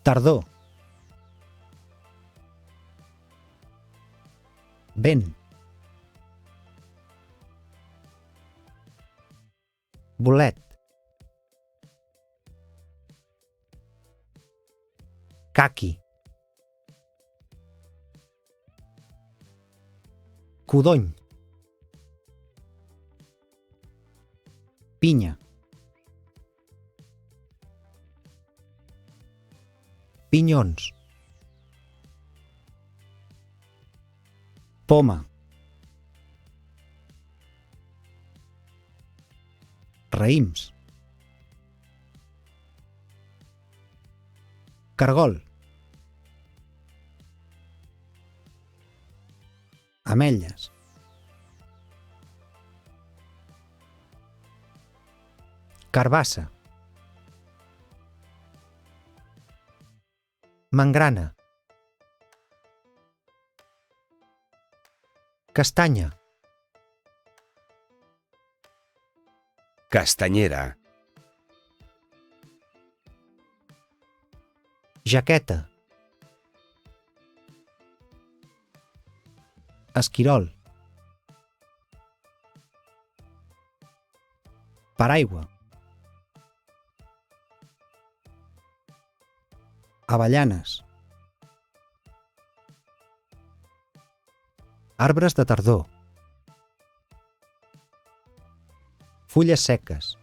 Tardor. Vent. Bolet. Caqui. Codony. Pinya. Pinyons. Poma. Raïms. Cargol. Ametlles. Carbassa. Mangrana. Castanya. Castanyera. Jaqueta. Esquirol. Paraigua. Avellanes. Arbres de tardor. Fulles seques.